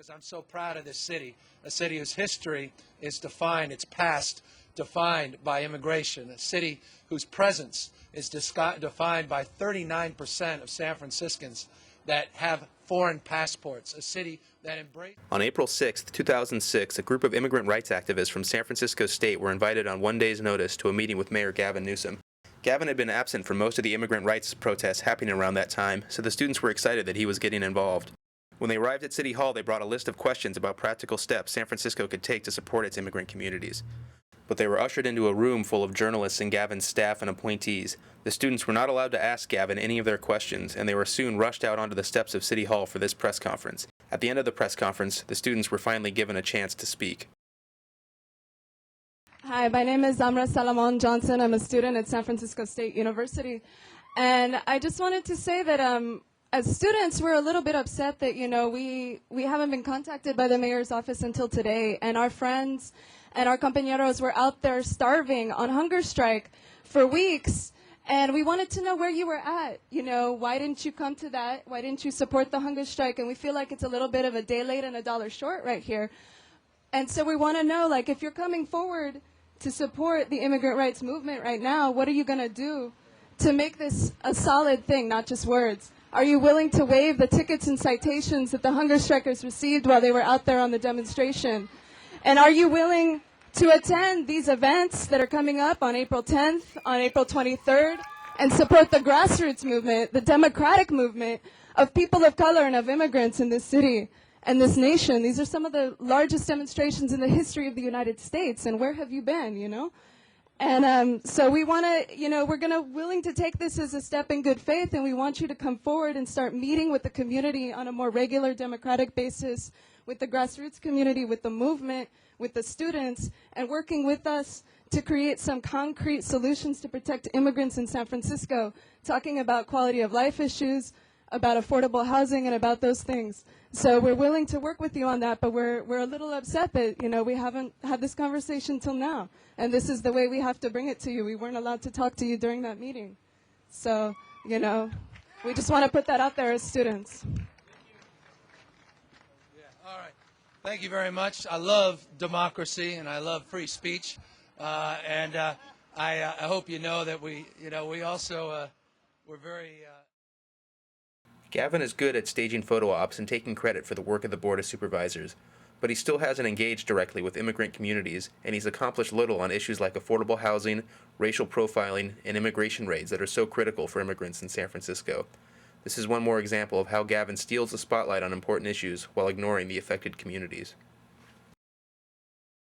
because I'm so proud of this city, a city whose history is defined, its past defined by immigration, a city whose presence is defined by 39% of San Franciscans that have foreign passports, a city that embraces... On April 6, 2006, a group of immigrant rights activists from San Francisco State were invited on one day's notice to a meeting with Mayor Gavin Newsom. Gavin had been absent for most of the immigrant rights protests happening around that time, so the students were excited that he was getting involved. When they arrived at City Hall, they brought a list of questions about practical steps San Francisco could take to support its immigrant communities. But they were ushered into a room full of journalists and Gavin's staff and appointees. The students were not allowed to ask Gavin any of their questions, and they were soon rushed out onto the steps of City Hall for this press conference. At the end of the press conference, the students were finally given a chance to speak. Hi, my name is Amrah Salomon-Johnson. I'm a student at San Francisco State University. And I just wanted to say that as students, we're a little bit upset that, we haven't been contacted by the mayor's office until today. And our friends and our compañeros were out there starving on hunger strike for weeks. And we wanted to know where you were at. Why didn't you come to that? Why didn't you support the hunger strike? And we feel like it's a little bit of a day late and a dollar short right here. And so we want to know, if you're coming forward to support the immigrant rights movement right now, what are you going to do to make this a solid thing, not just words? Are you willing to waive the tickets and citations that the hunger strikers received while they were out there on the demonstration? And are you willing to attend these events that are coming up on April 10th, on April 23rd, and support the grassroots movement, the democratic movement of people of color and of immigrants in this city and this nation? These are some of the largest demonstrations in the history of the United States, and where have you been, And so we want to, we're willing to take this as a step in good faith, and we want you to come forward and start meeting with the community on a more regular democratic basis, with the grassroots community, with the movement, with the students, and working with us to create some concrete solutions to protect immigrants in San Francisco, talking about quality of life issues, about affordable housing, and about those things. So we're willing to work with you on that, but we're a little upset that, we haven't had this conversation till now. And this is the way we have to bring it to you. We weren't allowed to talk to you during that meeting. So, we just want to put that out there as students. Yeah, all right. Thank you very much. I love democracy and I love free speech. I hope you know that we also, we're very... Gavin is good at staging photo ops and taking credit for the work of the Board of Supervisors, but he still hasn't engaged directly with immigrant communities, and he's accomplished little on issues like affordable housing, racial profiling, and immigration raids that are so critical for immigrants in San Francisco. This is one more example of how Gavin steals the spotlight on important issues while ignoring the affected communities.